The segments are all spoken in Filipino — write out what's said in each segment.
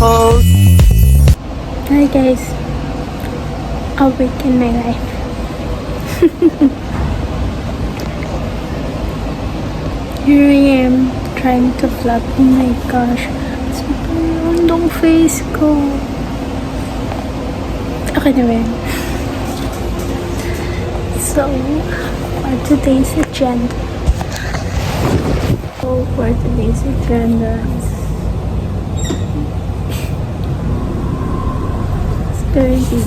host. Hi guys, a week in my life. Here I am trying to vlog. Oh my gosh, sobrang randong face ko. Okay na ba yun? So, for today's agenda. It's currently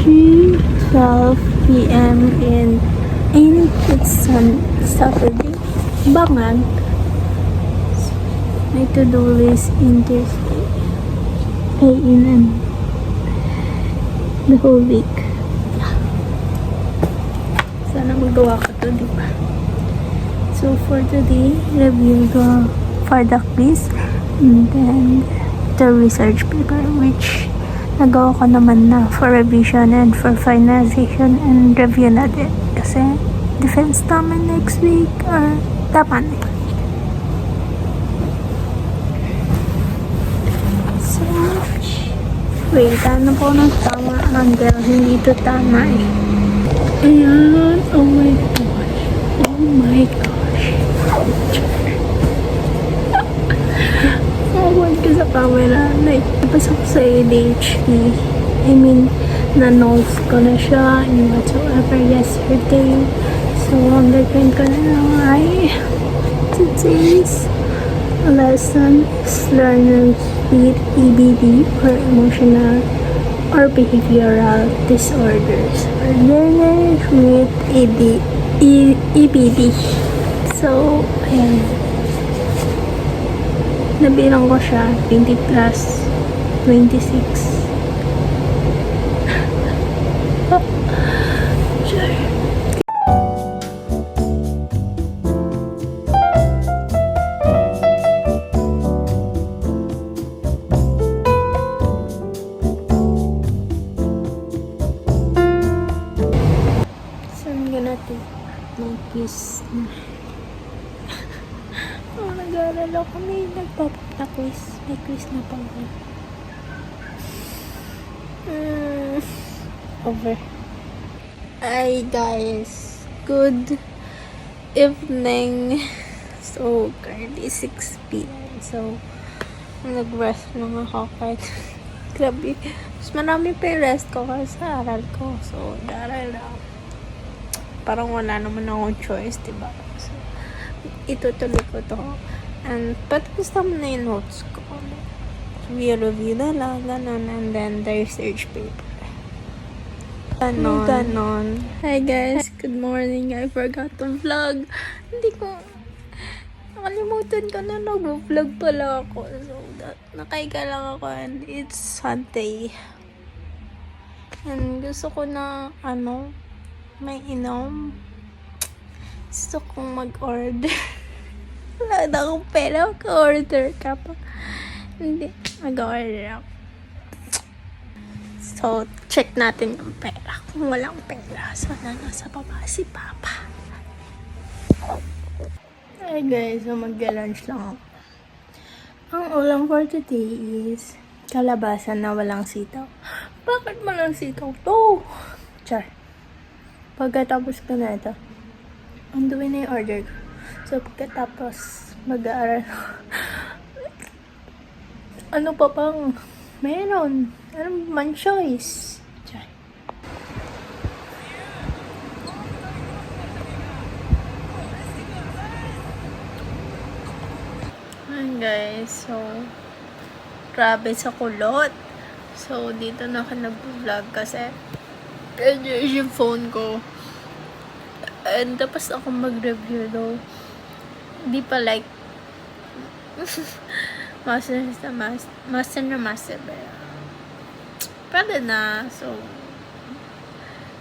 3:12 p.m. and it's on Saturday. Bangag. My to-do list in Thursday. In the whole week. Sana magawa ko to, di ba? So for today, review the FARDA quiz and then the research paper, which nagawa ko naman na for revision and for finalization and review na din. Kasi defense namin next week or dapat. So, wait, ano po ng tama? Dahil hindi ito tama eh. Ayan, oh my gosh. Oh my gosh. Award ko sa camera. Like, napasok ko sa ADHD. I mean, na-nose ko na siya and whatsoever yesterday. So, ang gagawin ko na lang ay today's lesson is learners with EBD or emotional or behavioral disorders or learners with EBD. So, ayan. Nabilang ko siya, 20 plus 26. Sure. So, I'm gonna take my quiz na. Oh, nag-aalala ko may nagpapata-quiz. May quiz na pala. Over. Hi guys. Good evening. So, currently 6 p.m. So, nag-rest lang ako kahit grabe. Mas marami pa yung rest ko kasi sa aral ko. So, daral lang. Parang wala naman akong choice, diba? So, itutuloy ko to. And, patapos naman na yung notes ko. Review na lang, ganun. And then, the research paper. Ganon. Hi guys, good morning. I forgot to vlog. Hindi ko, nakalimutan ko na nag-vlog pala ako. So, nakahiga lang ako and it's Sunday. And gusto ko na, may inom. Gusto kong mag-order. Wala na akong pera. Mag-order ka pa. Hindi. Mag-order ako. So, check natin yung pera. Kung walang pera, sana nasa baba si Papa. Hi guys, so mag-lunch lang ako. Ang ulam for today is kalabasan na walang sitaw. Bakit walang sitaw to? Char. Pagkatapos ko na ito, anduin na yung order ko. So, pagkatapos mag-aaral, ano pa bang meron? Ano man choice? Chay. Ayan guys, so grabe sa kulot. So, dito na ako nag-vlog kasi yung phone ko. And tapos ako mag-review though. Hindi pa like master pwede na. So,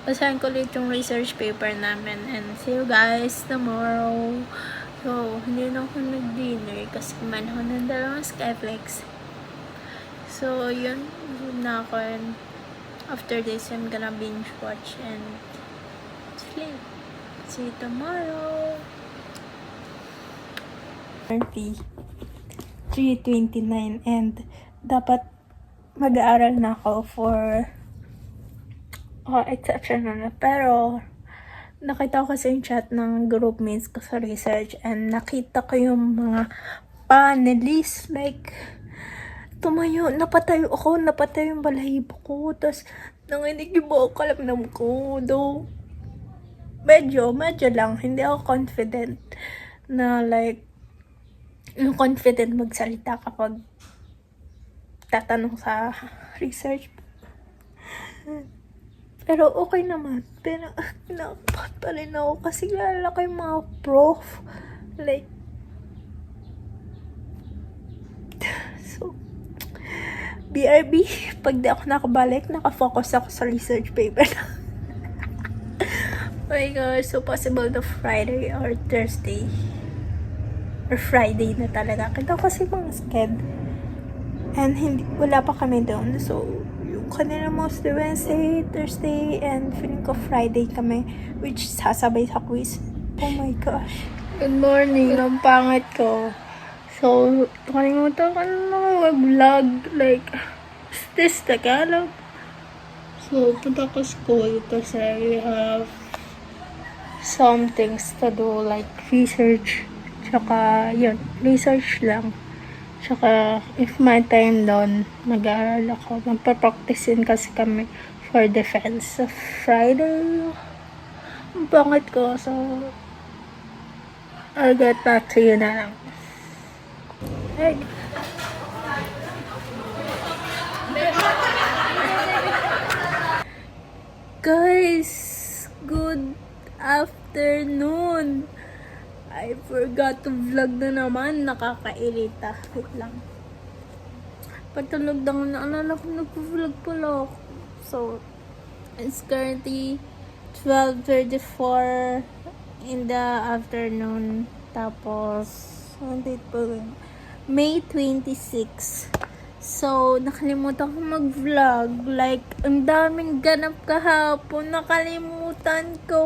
basahin ko ulit yung research paper namin and see you guys tomorrow. So, hindi na ako nag-dinner kasi kumain ako ng dalawang Skyflex. So, yun na ako and after this, I'm gonna binge watch and sleep. See you tomorrow. 3:29 and dapat mag-aaral na ako for exceptional na. Pero nakita ko kasi yung chat ng group mates ko sa research and nakita ko yung mga panelists like napatayo yung balahibo ko, tapos nanginig yung buong kalamnam ko, though medyo lang, hindi ako confident na like yung confident magsalita kapag tatanong sa research. Pero okay naman. Pero kinakabahan pa rin ako kasi lala ko yung mga prof. Like, so, BRB, pag di ako nakabalik, nakafocus ako sa research paper. Oh my gosh, so possible na Friday or Thursday. Or Friday na talaga. Kita ko kasi mga sked. And wala pa kami doon. So, yung kanila mostly Wednesday, Thursday, and feeling ko Friday kami. Which sasabay sa quiz. Oh my gosh. Good morning. Ang pangit ko. So, kalimutan ko na mag-vlog. Like, is this Tagalog? So, punta ko school kasi we have some things to do like research. Tsaka, yun, research lang. Tsaka, if my time doon, mag-aaral ako. Magpa-practice din kasi kami for defense. So, Friday, ang pangit ko. So, I'll get back to you na lang. Hey. Guys, good afternoon. I forgot to vlog na naman. Nakakairita. Wait lang. Patulog na alala ko nag-vlog pala ako. So, it's currently 12:34 in the afternoon. Tapos, ang date pa rin? May 26. So, nakalimutan ko mag-vlog. Like, ang daming ganap kahapon. Nakalimutan ko.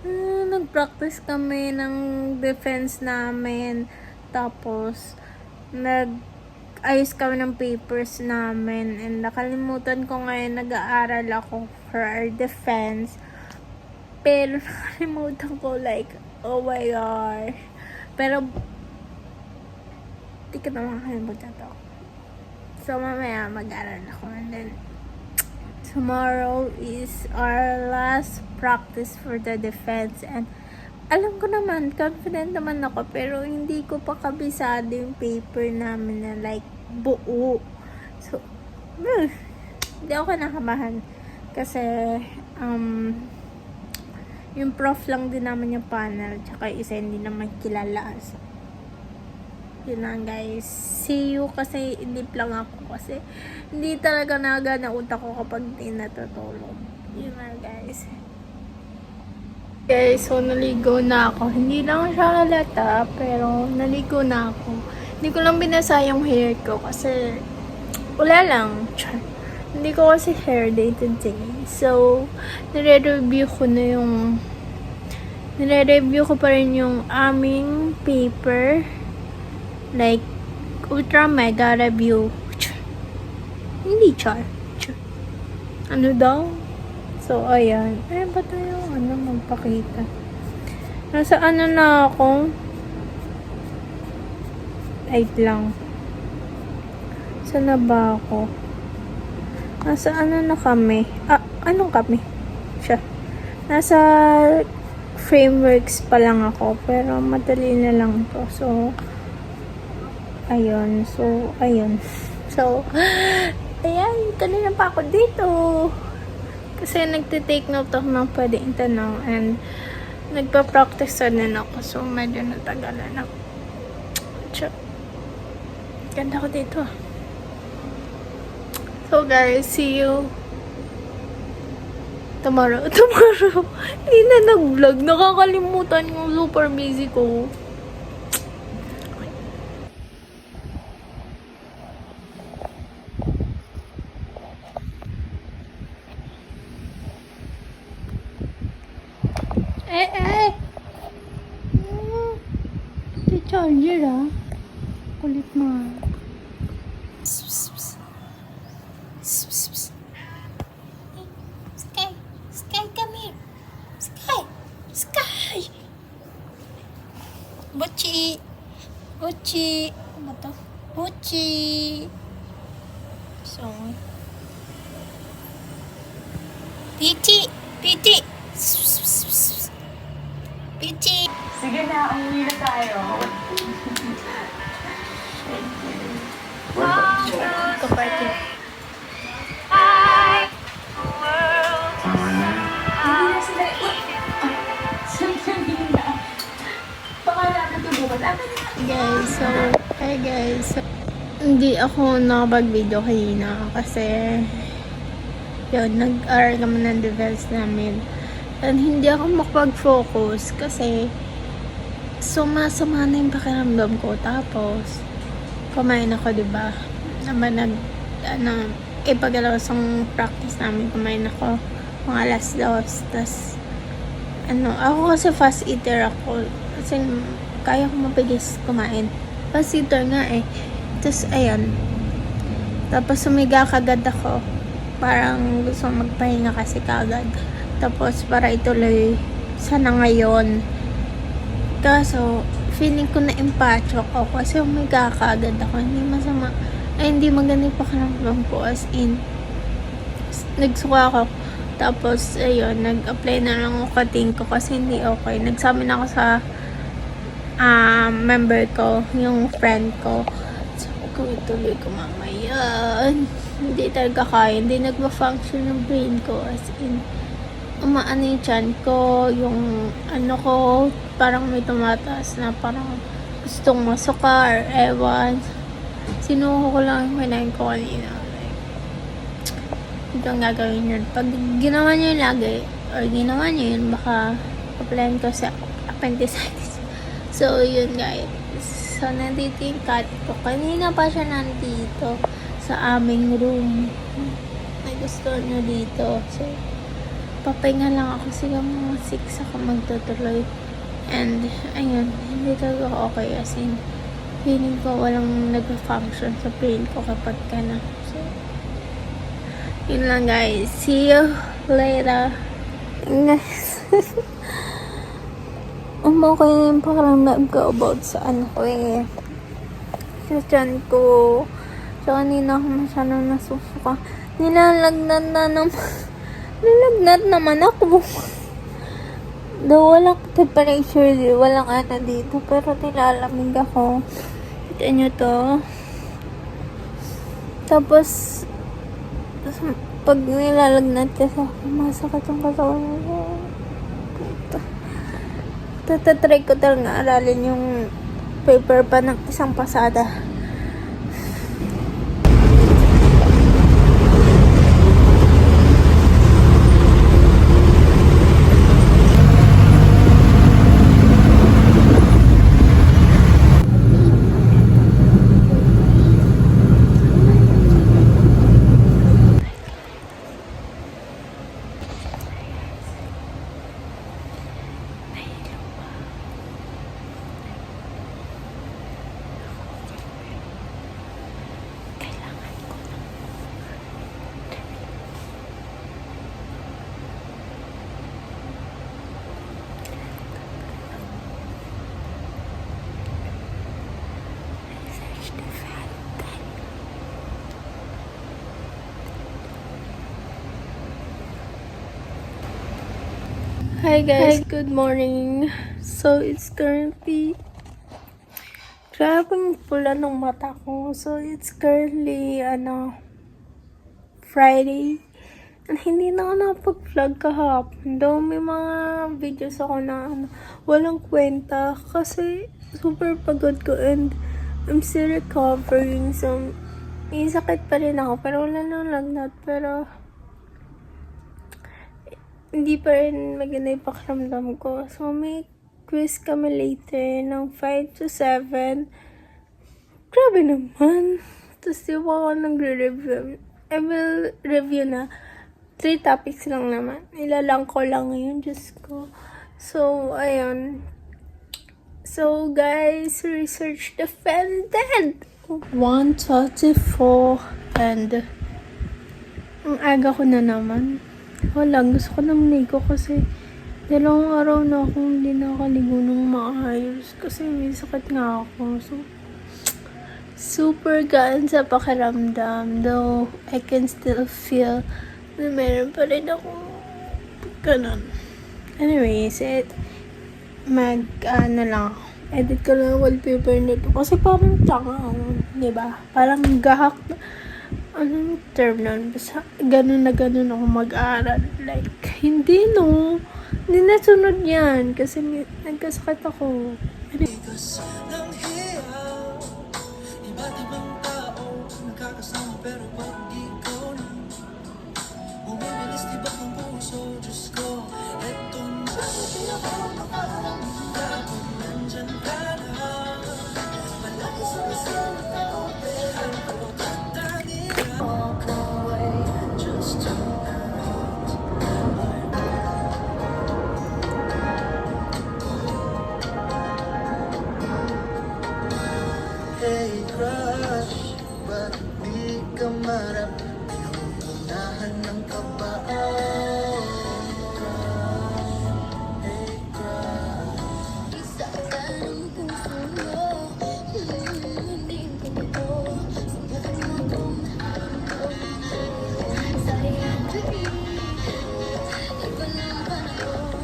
Nag-practice kami ng defense namin. Tapos, nag-ayos kami ng papers namin. And nakalimutan ko ngayon, nag-aaral ako for our defense. Pero, nakalimutan ko like, oh my God. Pero, di ka naman nakalimutan to. So, mamaya mag-aaral ako. And then, tomorrow is our last practice for the defense. And, alam ko naman, confident naman ako. Pero, hindi ko pa kabisado yung paper namin na like, buo. So, hindi ako nakabahan. Kasi, yung prof lang din naman yung panel. Tsaka isa hindi naman kilala. So, yun lang guys. See you kasi hindi lang ako. Kasi hindi talaga nagana utak ko kapag hindi natutulog. Yun lang guys. Guys, so naligo na ako. Hindi lang siya halata. Pero naligo na ako. Hindi ko lang binasa yung hair ko. Kasi wala lang. Hindi ko kasi hair day today. So, nire-review ko pa rin yung aming paper. Like, ultra mega review. Hindi char. Ano daw? So, ayan. Ayan ba tayo? Magpakita. Nasa ano na ako? Wait lang. Saan na ba ako? Nasa ano na kami? Anong kami? Nasa frameworks pa lang ako. Pero madali na lang to. So, ayun. So, ayan. Kanina pa ako dito. Kasi nagtitake note ako ng pwedeng tanong. And, nagpa-practice din ako. So, medyo natagalan ako. Ganda ko dito. So, guys, see you tomorrow. Hindi na nag-vlog. Nakakalimutan yung super busy ko. Ito charger Kulit mo. Sky, Sky, come here. Sky, Sky. Buchi, Buchi. Ano to? Buchi. So, Pichi, Pichi. Pichi. Sige na, umuwi na tayo. Kaparty. Hindi na sila, sandali na. Baka natin ito bukas. Guys, so, hi guys. So, hindi ako nakapag-video kanina kasi yun, nag-aral kami ng device namin. And hindi ako makapag-focus kasi sumasama na yung pakiramdam ko. Tapos, kumain ako, diba? Naman pagkalawasang practice namin, kumain ako mga alas 2. Tas, ako kasi fast eater ako. Kasi, kaya ko mabilis kumain. Fast eater nga eh. Tapos, ayan. Tapos, sumiga kagad ako. Parang gusto magpahinga kasi kagad. Tapos, para ituloy sana ngayon. Kaso, feeling ko na empacho ako kasi umiga kagad ako. Hindi masama. Ay, hindi maganda yung pakiramdam ko. As in, nagsuka ako. Tapos, ayun, nag-apply na lang ako kating ko kasi hindi okay. Nagsabi na ako sa member ko, yung friend ko. Sabi ko, ituloy ko mamaya. Hindi talaga kaya. Hindi nagpa-function yung brain ko. As in, umaano yung chan ko, yung ko, parang may tumataas na parang gustong masuka or ewan. Sinuho ko lang yung kinain ko kanina. Like, ito ang gagawin yun. Pag ginawa nyo yun lagi, or ginawa nyo yun, baka applyan ko sa appendicitis. So, yun guys. So, nandito yung cat ko. Kanina pa siya nandito sa aming room. Nagustuhan nyo dito. So, papahinga lang ako. Siguro mga 6 ako magtutuloy. And, ayun, hindi talaga okay. As in, feeling ko walang nag-function sa brain ko kapag ka na. So, yun lang guys. See you later. Guys. Okay yung pakiramdam ko about sa ko eh. Sa tiyan ko. So, kanina ako masyadong nasusuka. Nilagnat naman ako. Though walang temperature, walang dito. Pero nilalamig ako. Kita nyo to. Tapos, pag nilalagnat kasi masakit yung katawan ko. Tatatry ko talaga aralin yung paper pa ng isang pasada. Hi guys, good morning. So it's currently grabing pula ng mata ko. So it's currently Friday. And hindi na ako nakapag-vlog kahapon. Daw may mga videos ako na walang kwenta kasi super pagod ko and I'm still recovering. So may sakit pa rin ako pero wala nang lagnat. Pero hindi pa rin maganda yung pakiramdam ko. So, may quiz kami later ng 5 to 7. Grabe naman. Tapos, di ba ako nagre-review? I will review na. 3 topics lang naman. Ilalang ko lang ngayon. Diyos ko. So, ayun. So guys, research defended! 1:34 and ang aga ko na naman. Wala, gusto ko na maligo kasi dalawang araw na akong hindi nakaligo ng maayos kasi may sakit nga ako. So, super gaan sa pakiramdam, though I can still feel na meron pa rin ako ganun. Anyways, ano lang ako. Edit ko lang ang wallpaper nito kasi parang tanga ako, diba? Parang gahak, anong term nun? Basta ganun na ganun ako mag-aaral. Like, hindi nasunod yan kasi nagkasakit ako. Ng hiyaw, iba't ibang tao nagkakasama pero pag di ko na bumibilis tibak ng puso, Diyos ko, eto na pinakamakaalam kapag nandyan ka na malaki sa isang tao pero tangin walk away just tonight. Hey crush, ba't di ka marap? Inuunahan ng kabaan. Hey crush. Isa ka ng puso mo, hindi ko totoo. Subukan mo kung sayang iba ng panahon.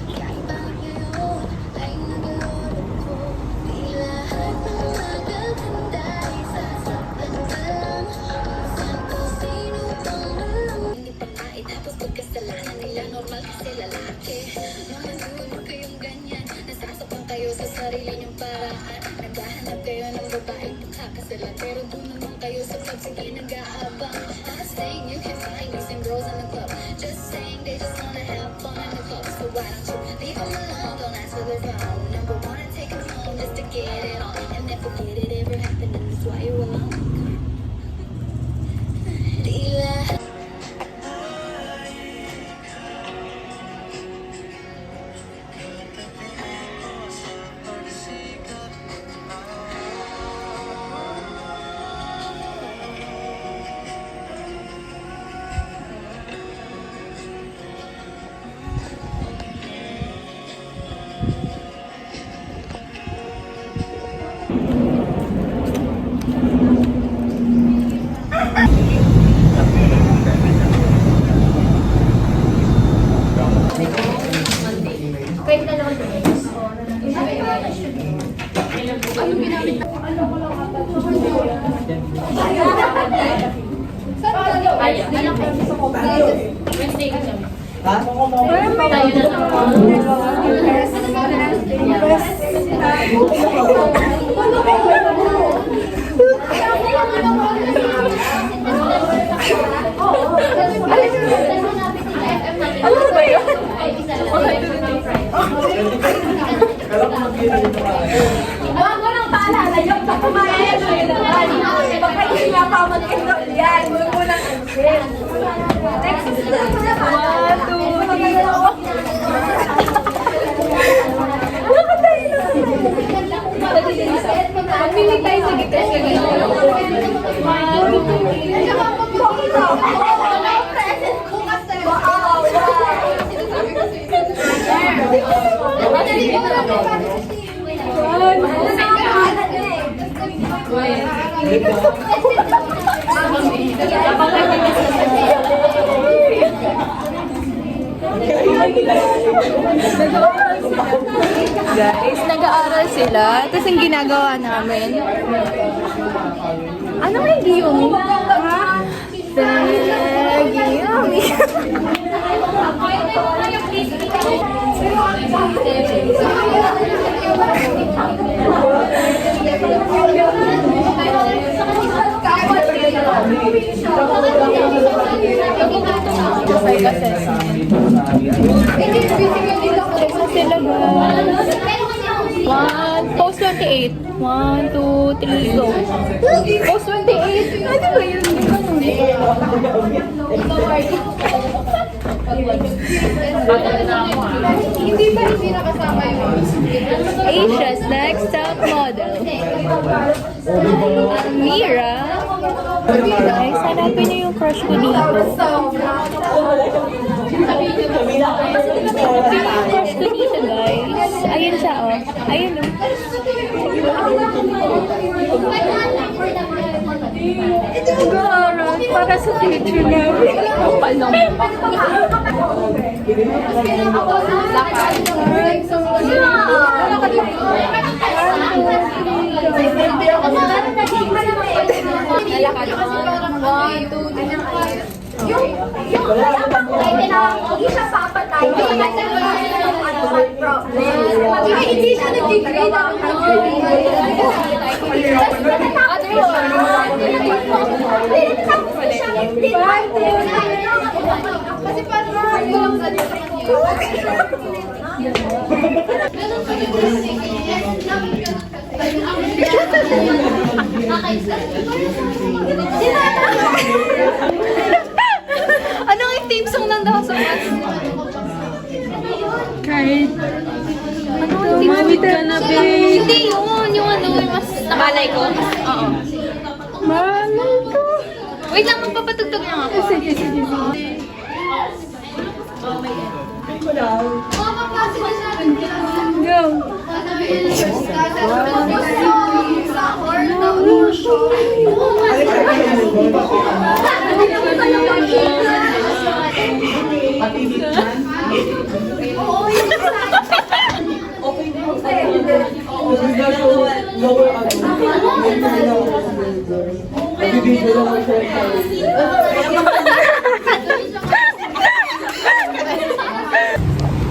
Kahit bakit ngayon ay nagalolong ko. Di lahat ng magaganda ay sasaktan ka lang. Minsan kung sino pang malang hindi pa maitapos pagkasalanan nila. Normal kasi lalaki. Mga dulo kayong ganyan. Nasasaktan kayo sa sarili niyong paraan. Naghahanap kayo ng babaeng pagkakasalan. Pero doon naman kayo sa pagsige nag-aabang. I'm saying you can find decent girls in the club. Just saying they just wanna have fun in the club. So why don't you leave them alone? Don't ask for their phone number. Wanna take them home just to get it on. And then forget it ever happened and that's why you're alone. Di lahat Guys, nag-aaral sila. Tapos ang ginagawa namin. Ano may giyumi? Giyumi. Sila ba? Post 28. 1, 2, 3, go. Post 28. Ano ba yun? Asia's next top model. Almira. Guys, hanapin niyo yung crush ko dito. Crush ko dito, guys. Ayun siya, oh. Ayun, oh. Gara, para sa future namin. Palong. Hindi siya nag-degrade kasi parang Anong yung song ng Dawson? Kahit Tumawid ka na, babe. Hindi yun. Yung ano, yung mas nakalay ko. Oo. malay ko. Wait lang, magpapatugtog lang ako. Sige, sige, sige. Go.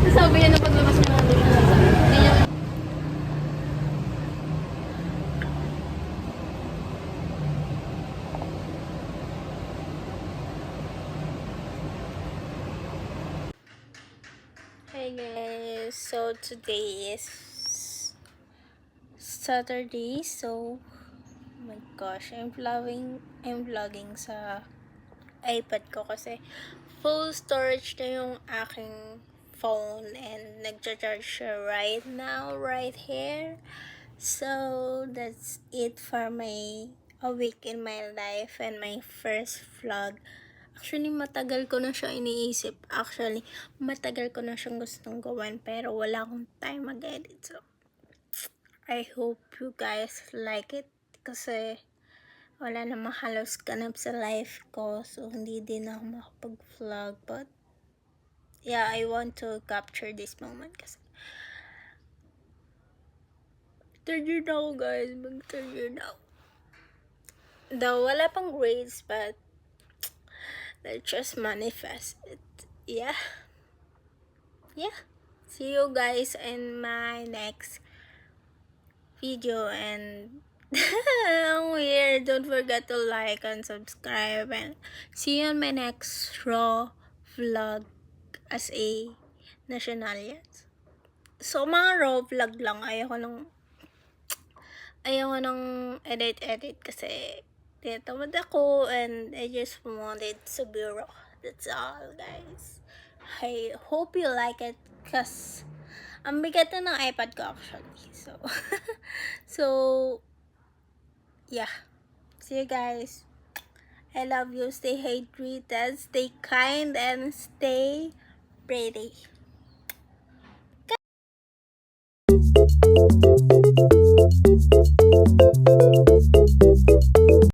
Sabi niya na paglabas mo ng Hey guys, so today is Saturday, so oh my gosh, I'm vlogging sa iPad ko kasi full storage na yung aking phone and nagcha-charge siya right now, right here. So that's it for my a week in my life and my first vlog. Actually, matagal ko na siya iniisip. Actually, matagal ko na siyang gustong gawin pero wala akong time mag-edit. So, I hope you guys like it kasi wala namang halos ganap sa life ko. So, hindi din ako makapag-vlog. But, yeah, I want to capture this moment kasi third year na ako, guys. Mag-third year na ako. Though, wala pang grades, but let's just manifest it. Yeah. See you guys in my next video and weird. Don't forget to like and subscribe and see you in my next raw vlog as a national. So mga raw vlog lang. Ayoko nang edit kasi tinatamad ako and I just wanted to be raw. That's all, guys. I hope you like it because ang bigat na ng iPad ko actually. So, yeah. See you guys. I love you. Stay hydrated, stay kind, and stay pretty.